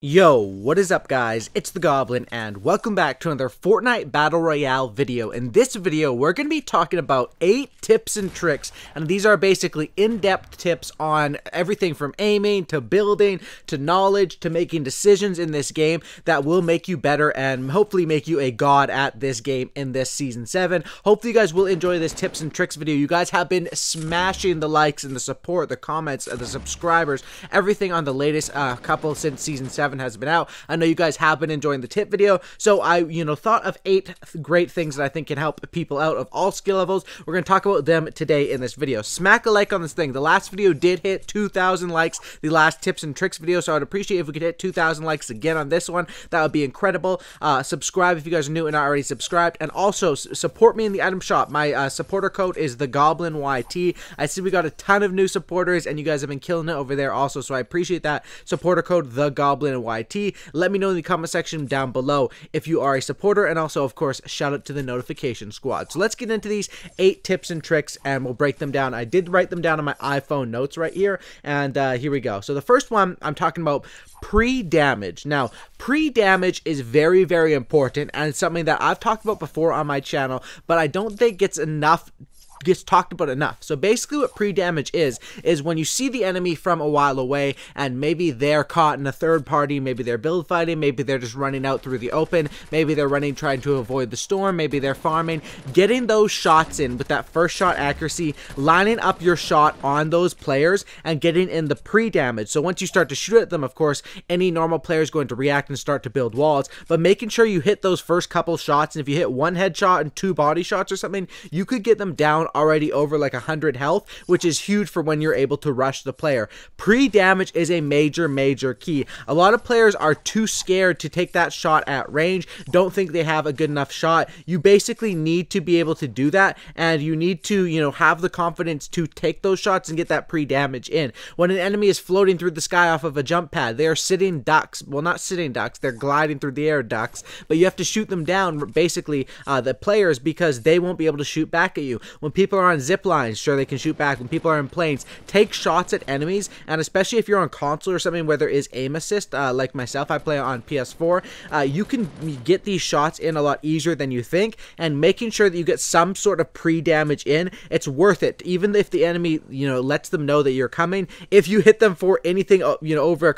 Yo, what is up guys? It's the Goblin and welcome back to another Fortnite Battle Royale video. In this video, we're going to be talking about 8 tips and tricks, and these are basically in-depth tips on everything from aiming to building to knowledge to making decisions in this game that will make you better and hopefully make you a god at this game in this Season 7. Hopefully you guys will enjoy this tips and tricks video. You guys have been smashing the likes and the support, the comments, the subscribers, everything on the latest couple since Season 7 has been out. I know you guys have been enjoying the tip video, so I thought of 8 great things that I think can help people out of all skill levels. We're going to talk about them today in this video. Smack a like on this thing. The last video did hit 2,000 likes, the last tips and tricks video, so I'd appreciate if we could hit 2,000 likes again on this one. That would be incredible. Subscribe if you guys are new and not already subscribed, and also support me in the item shop. My supporter code is the Goblin YT. I see we got a ton of new supporters and you guys have been killing it over there also, so I appreciate that. Supporter code the Goblin YT. Let me know in the comment section down below if you are a supporter, and also of course shout out to the notification squad. So let's get into these 8 tips and tricks and we'll break them down. I did write them down on my iPhone notes right here, and here we go. So the first one I'm talking about, pre-damage. Now pre-damage is very important, and it's something that I've talked about before on my channel, but I don't think gets talked about enough. So basically what pre-damage is when you see the enemy from a while away and maybe they're caught in a third party, maybe they're build fighting, maybe they're just running out through the open, maybe they're running trying to avoid the storm, maybe they're farming, getting those shots in with that first shot accuracy, lining up your shot on those players and getting in the pre-damage. So once you start to shoot at them, of course, any normal player is going to react and start to build walls, but making sure you hit those first couple shots, and if you hit 1 headshot and 2 body shots or something, you could get them down already over like 100 health, which is huge for when you're able to rush the player. Pre-damage is a major key. A lot of players are too scared to take that shot at range, don't think they have a good enough shot. You basically need to be able to do that, and you need to, have the confidence to take those shots and get that pre-damage in. When an enemy is floating through the sky off of a jump pad, they are sitting ducks. Well, not sitting ducks, they're gliding through the air ducks, but you have to shoot them down, basically, the players, because they won't be able to shoot back at you. When people are on zip lines, sure, they can shoot back. When people are in planes, take shots at enemies, and especially if you're on console or something where there is aim assist, like myself, I play on PS4, you can get these shots in a lot easier than you think, and making sure that you get some sort of pre-damage in, it's worth it. Even if the enemy, lets them know that you're coming, if you hit them for anything, over a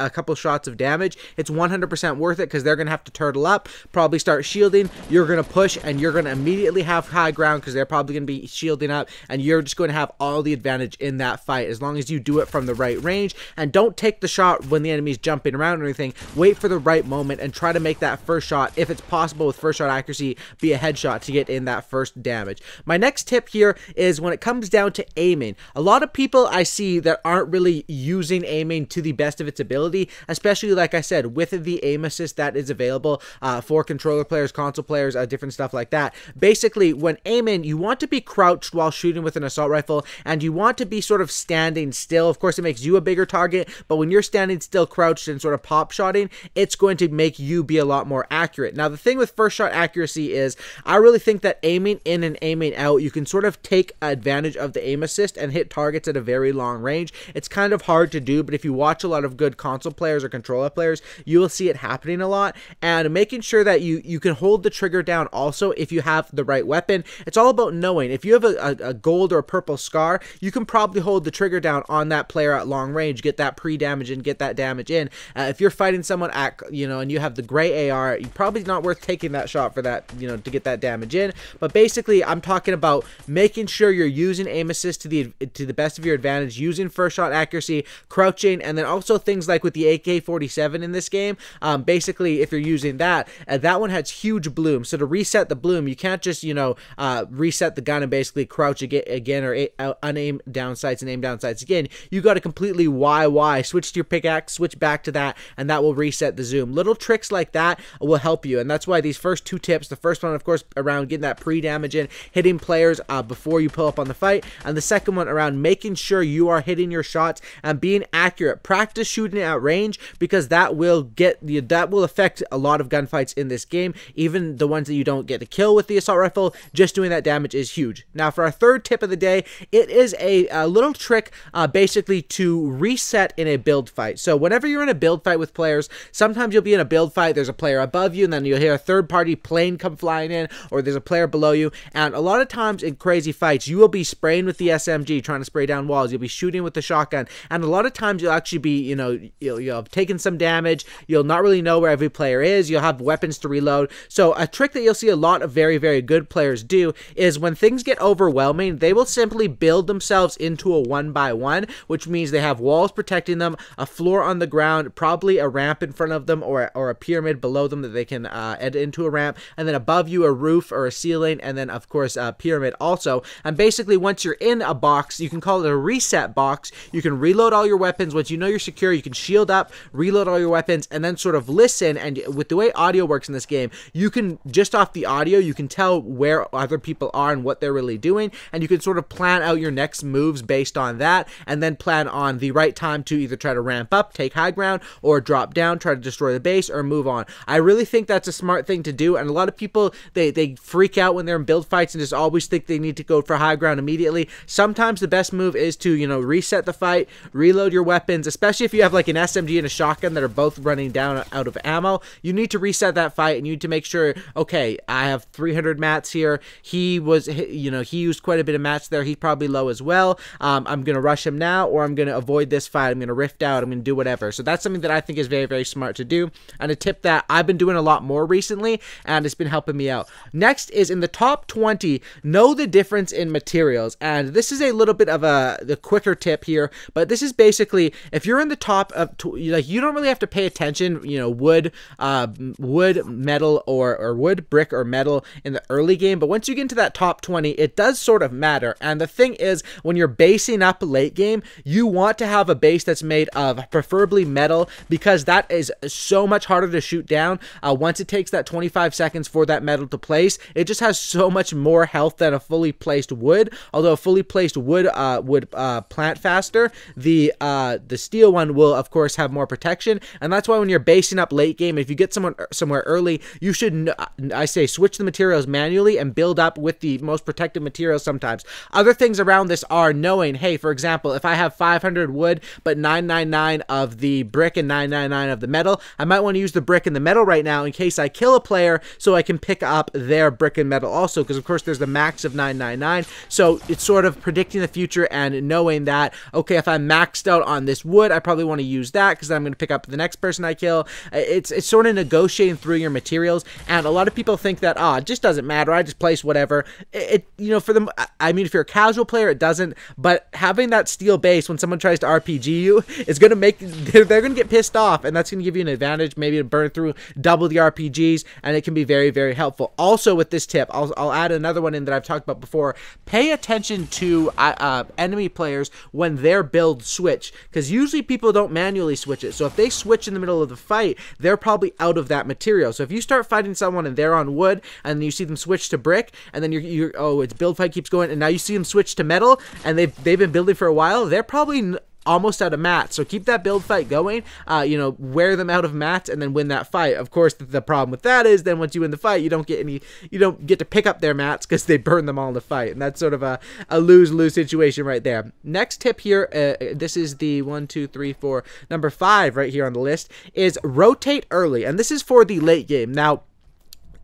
couple shots of damage, it's 100% worth it, because they're going to have to turtle up, probably start shielding, you're going to push, and you're going to immediately have high ground, because they're probably going to be shielding up, and you're just going to have all the advantage in that fight as long as you do it from the right range. And don't take the shot when the enemy's jumping around or anything. Wait for the right moment and try to make that first shot, if it's possible with first shot accuracy, be a headshot to get in that first damage. My next tip here is when it comes down to aiming. A lot of people I see that aren't really using aiming to the best of its ability, especially like I said with the aim assist that is available for controller players, console players, different stuff like that. Basically, when aiming, you want to be crouched while shooting with an assault rifle, and you want to be sort of standing still. Of course, it makes you a bigger target, but when you're standing still, crouched, and sort of pop shotting, it's going to make you be a lot more accurate. Now, the thing with first shot accuracy is, I really think that aiming in and aiming out, you can sort of take advantage of the aim assist and hit targets at a very long range. It's kind of hard to do, but if you watch a lot of good console players or controller players, you will see it happening a lot. And making sure that you can hold the trigger down also if you have the right weapon. It's all about knowing. If you have a gold or a purple scar, you can probably hold the trigger down on that player at long range, get that pre-damage and get that damage in. If you're fighting someone at, and you have the gray AR, you're probably not worth taking that shot for that, to get that damage in. But basically, I'm talking about making sure you're using aim assist to the best of your advantage, using first shot accuracy, crouching, and then also things like with the AK-47 in this game. Basically, if you're using that, that one has huge bloom. So to reset the bloom, you can't just, reset the gun and basically crouch again or unaim down sights and aim down sights again. You got to completely YY, switch to your pickaxe, switch back to that, and that will reset the zoom. Little tricks like that will help you, and that's why these first 2 tips, the first one of course around getting that pre-damage in, hitting players before you pull up on the fight, and the second one around making sure you are hitting your shots and being accurate. Practice shooting at range, because that will affect a lot of gunfights in this game, even the ones that you don't get to kill with the assault rifle. Just doing that damage is huge. edge. Now for our third tip of the day, it is a little trick basically to reset in a build fight. So whenever you're in a build fight with players, sometimes you'll be in a build fight, there's a player above you, and then you'll hear a third party plane come flying in, or there's a player below you, and a lot of times in crazy fights, you will be spraying with the SMG, trying to spray down walls, you'll be shooting with the shotgun, and a lot of times you'll actually be, you'll have taken some damage, you'll not really know where every player is, you'll have weapons to reload. So a trick that you'll see a lot of very, very good players do is when things get overwhelming, they will simply build themselves into a 1x1, which means they have walls protecting them, a floor on the ground, probably a ramp in front of them, or a pyramid below them that they can add into a ramp, and then above you a roof or a ceiling, and then of course a pyramid also. And basically once you're in a box, you can call it a reset box, you can reload all your weapons. Once you know you're secure, you can shield up, reload all your weapons, and then sort of listen. And with the way audio works in this game, you can, just off the audio, you can tell where other people are and what they're really doing, and you can sort of plan out your next moves based on that, and then plan on the right time to either try to ramp up, take high ground, or drop down, try to destroy the base, or move on. I really think that's a smart thing to do, and a lot of people, they freak out when they're in build fights and just always think they need to go for high ground immediately. Sometimes the best move is to, reset the fight, reload your weapons, especially if you have like an SMG and a shotgun that are both running down out of ammo. You need to reset that fight, and you need to make sure, okay, I have 300 mats here. He used quite a bit of mats there. He's probably low as well. I'm going to rush him now, or I'm going to avoid this fight. I'm going to rift out. I'm going to do whatever. So that's something that I think is very, very smart to do, and a tip that I've been doing a lot more recently, and it's been helping me out. Next is in the top 20, know the difference in materials. And this is a little bit of the quicker tip here, but this is basically, if you're in the top of, you don't really have to pay attention, wood, metal, or wood, brick, or metal in the early game, but once you get into that top 20, it does sort of matter. And the thing is, when you're basing up late game, you want to have a base that's made of preferably metal, because that is so much harder to shoot down. Once it takes that 25 seconds for that metal to place, it just has so much more health than a fully placed wood. Although a fully placed wood would plant faster, the steel one will of course have more protection. And that's why when you're basing up late game, if you get someone somewhere early, you should, I say, switch the materials manually and build up with the most protective materials sometimes. Other things around this are knowing, hey, for example, if I have 500 wood but 999 of the brick and 999 of the metal, I might want to use the brick and the metal right now in case I kill a player, so I can pick up their brick and metal also, because of course there's the max of 999. So it's sort of predicting the future and knowing that, okay, if I'm maxed out on this wood, I probably want to use that because I'm going to pick up the next person I kill. It's sort of negotiating through your materials, and a lot of people think that, it just doesn't matter, I just place whatever. For them, I mean, if you're a casual player, it doesn't, but having that steel base when someone tries to RPG you is going to make, they're going to get pissed off, and that's going to give you an advantage, maybe to burn through double the RPGs, and it can be very, very helpful. Also with this tip, I'll add another one in that I've talked about before. Pay attention to enemy players when their builds switch, because usually people don't manually switch it. So if they switch in the middle of the fight, they're probably out of that material. So if you start fighting someone and they're on wood, and you see them switch to brick, and then it's build fight keeps going, and now you see them switch to metal, and they've been building for a while, they're probably almost out of mats. So keep that build fight going, wear them out of mats, and then win that fight. Of course, the problem with that is then once you win the fight, you don't get to pick up their mats because they burn them all in the fight, and that's sort of a lose-lose situation right there. Next tip here, this is the 1, 2, 3, 4, number 5 right here on the list, is rotate early, and this is for the late game. Now,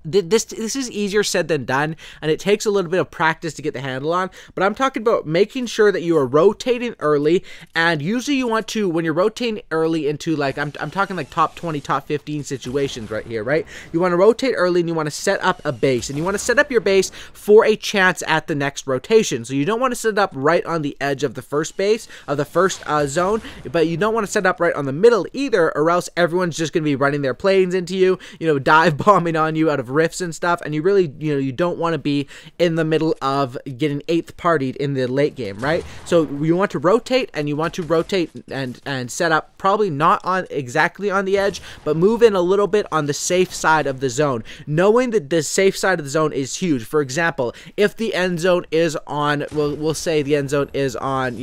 this is easier said than done, and it takes a little bit of practice to get the handle on, but I'm talking about making sure that you are rotating early. And usually you want to, when you're rotating early into, like, I'm talking like top 20, top 15 situations right here, right? You want to rotate early, and you want to set up a base, and you want to set up your base for a chance at the next rotation. So you don't want to set it up right on the edge of the first base, of the first zone, but you don't want to set up right on the middle either, or else everyone's just going to be running their planes into you, dive bombing on you out of rifts and stuff, and you really, you don't want to be in the middle of getting 8th partied in the late game, right? So you want to rotate, and you want to rotate and set up probably not on exactly on the edge, but move in a little bit on the safe side of the zone, knowing that the safe side of the zone is huge. For example, if the end zone is on, we'll say the end zone is on,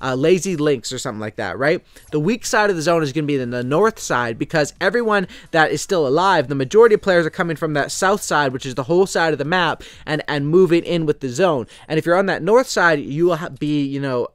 Lazy Links or something like that, right? The weak side of the zone is going to be in the north side, because everyone that is still alive, the majority of players are coming from that south side, which is the whole side of the map, and moving in with the zone. And if you're on that north side, you will be, you know,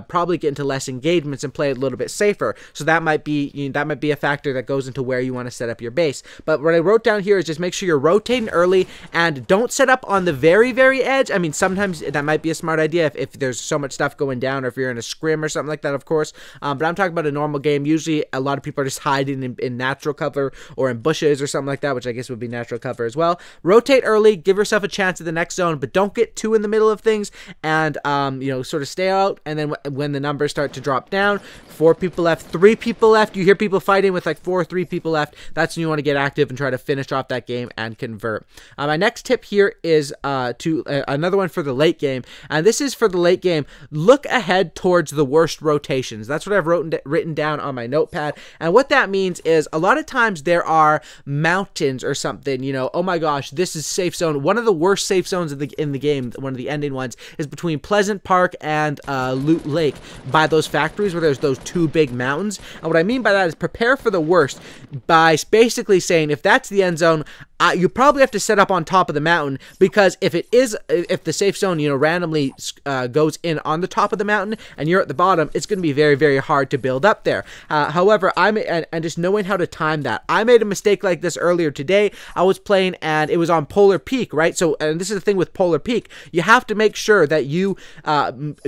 probably get into less engagements and play a little bit safer. So that might be, you know, that might be a factor that goes into where you want to set up your base. But what I wrote down here is just make sure you're rotating early and don't set up on the very, very edge. I mean, sometimes that might be a smart idea if there's so much stuff going down, or if you're in a scrim or something like that, of course. But I'm talking about a normal game. Usually a lot of people are just hiding in natural cover or in bushes or something like that, which I guess would be natural cover as well. Rotate early, give yourself a chance at the next zone, but don't get too in the middle of things, and you know, sort of stay out. And then when the numbers start to drop down, 4 people left, 3 people left, you hear people fighting with like 3 people left, that's when you want to get active and try to finish off that game and convert. My next tip here is another one for the late game, and this is for the late game. Look ahead towards the worst rotations. That's what I've written down on my notepad, and what that means is a lot of times there are mountains or something, you know, oh my gosh, this is safe zone. One of the worst safe zones in the game, one of the ending ones, is between Pleasant Park and Loot Lake, by those factories where there's those 2 big mountains. And what I mean by that is prepare for the worst by basically saying, if that's the end zone, you probably have to set up on top of the mountain, because if the safe zone, you know, randomly goes in on the top of the mountain and you're at the bottom, it's going to be very, very hard to build up there. However, and just knowing how to time that, I made a mistake like this earlier today. I was playing and it was on Polar Peak, right? So, and this is the thing with Polar Peak, you have to make sure that you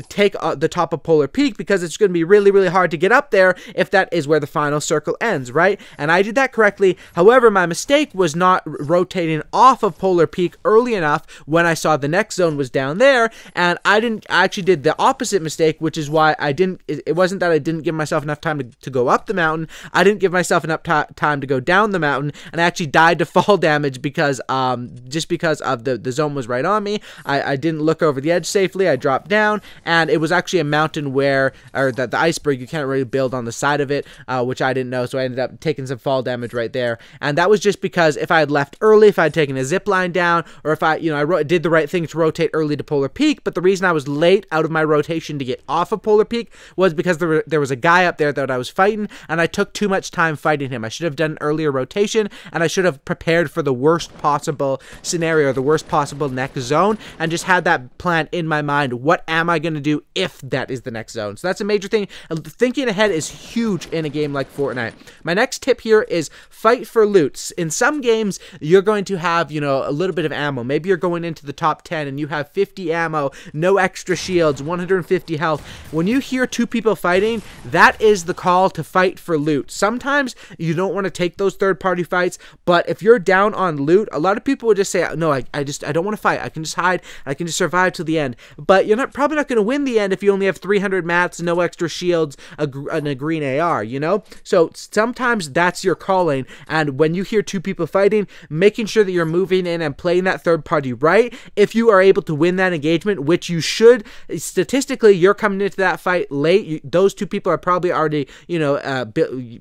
take the top of Polar Peak, because it's going to be really, really hard to get up there if that is where the final circle ends, right? And I did that correctly. However, my mistake was not rotating off of Polar Peak early enough when I saw the next zone was down there, and I actually did the opposite mistake, which is why it wasn't that I didn't give myself enough time to go up the mountain, I didn't give myself enough time to go down the mountain, and I actually died to fall damage because just because of the zone was right on me. I didn't look over the edge safely, I dropped down, and it was actually a mountain where, or the iceberg, you can't really build on the side of it, which I didn't know, so I ended up taking some fall damage right there. And that was just because if I had left early, if I had taken a zip line down, or if I did the right thing to rotate early to Polar Peak, but the reason I was late out of my rotation to get off of Polar Peak was because there was a guy up there that I was fighting, and I took too much time fighting him. I should have done an earlier rotation, and I should have prepared for the worst possible scenario, the worst possible next zone, and just had that plan in my mind. What am I going to do if that is the next zone? So that's a major thing. Thinking ahead is huge in a game like Fortnite. My next tip here is fight for loot. In some games, you're going to have, you know, a little bit of ammo. Maybe you're going into the top 10 and you have 50 ammo, no extra shields, 150 health. When you hear 2 people fighting, that is the call to fight for loot. Sometimes you don't want to take those third-party fights, but if you're down on loot, a lot of people would just say, no, I don't want to fight. I can just hide. I can just survive till the end. But you're probably not going to win the end if you only have 300 mats, no extra shields, and a green AR, you know? So sometimes that's your calling, and when you hear 2 people fighting, making sure that you're moving in and playing that third party right, if you are able to win that engagement, which you should, statistically, you're coming into that fight late, those 2 people are probably already, you know,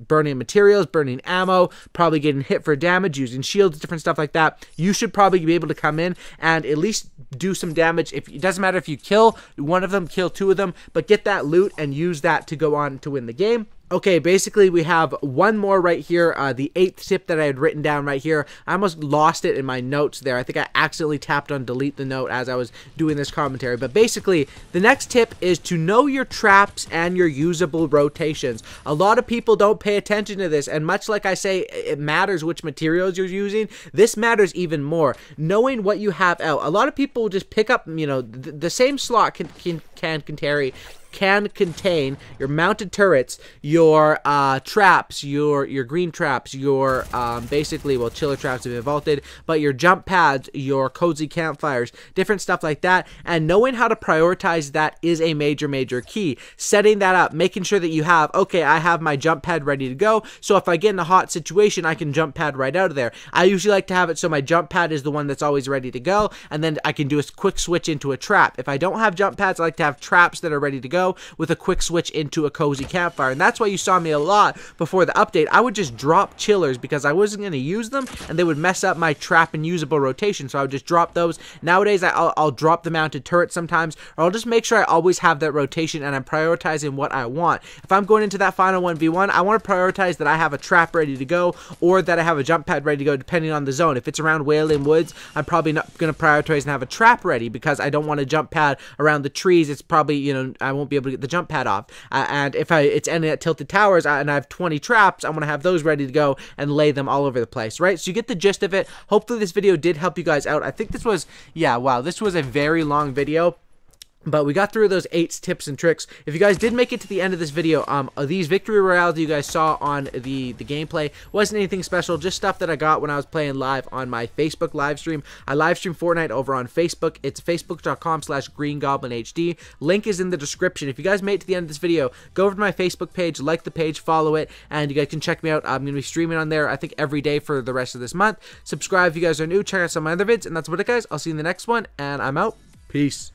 burning materials, burning ammo, probably getting hit for damage, using shields, different stuff like that. You should probably be able to come in and at least do some damage. It doesn't matter if you kill one of them, kill 2 of them, but get that loot and use that to go on to win the game. Okay, basically we have one more right here, the 8th tip that I had written down right here. I almost lost it in my notes there. I think I accidentally tapped on delete the note as I was doing this commentary. But basically, the next tip is to know your traps and your usable rotations. A lot of people don't pay attention to this, and much like I say, it matters which materials you're using, this matters even more. Knowing what you have out. A lot of people will just pick up, you know, the same slot can contain your mounted turrets, your traps, your green traps, your basically, well, chiller traps have been vaulted, but your jump pads, your cozy campfires, different stuff like that. And knowing how to prioritize that is a major key. Setting that up, making sure that you have, okay, I have my jump pad ready to go, so if I get in a hot situation, I can jump pad right out of there. I usually like to have it so my jump pad is the one that's always ready to go, and then I can do a quick switch into a trap. If I don't have jump pads, I like to have traps that are ready to go, go with a quick switch into a cozy campfire. And that's why you saw me a lot before the update. I would just drop chillers because I wasn't going to use them and they would mess up my trap and usable rotation, so I would just drop those. Nowadays I'll drop the mounted turret sometimes, or I'll just make sure I always have that rotation and I'm prioritizing what I want. If I'm going into that final 1v1, I want to prioritize that I have a trap ready to go or that I have a jump pad ready to go depending on the zone. If it's around Wailing Woods, I'm probably not going to prioritize and have a trap ready because I don't want a jump pad around the trees. It's probably, you know, I won't be able to get the jump pad off. And if it's ending at Tilted Towers and I have 20 traps, I want to have those ready to go and lay them all over the place, right? So you get the gist of it. Hopefully this video did help you guys out. I think this was, yeah, wow, this was a very long video, but we got through those 8 tips and tricks. If you guys did make it to the end of this video, these victory royales you guys saw on the gameplay wasn't anything special, just stuff that I got when I was playing live on my Facebook live stream. I live stream Fortnite over on Facebook. It's facebook.com/greengoblinhd. Link is in the description. If you guys made it to the end of this video, go over to my Facebook page, like the page, follow it, and you guys can check me out. I'm going to be streaming on there, I think, every day for the rest of this month. Subscribe if you guys are new. Check out some of my other vids, and that's about it, guys. I'll see you in the next one, and I'm out. Peace.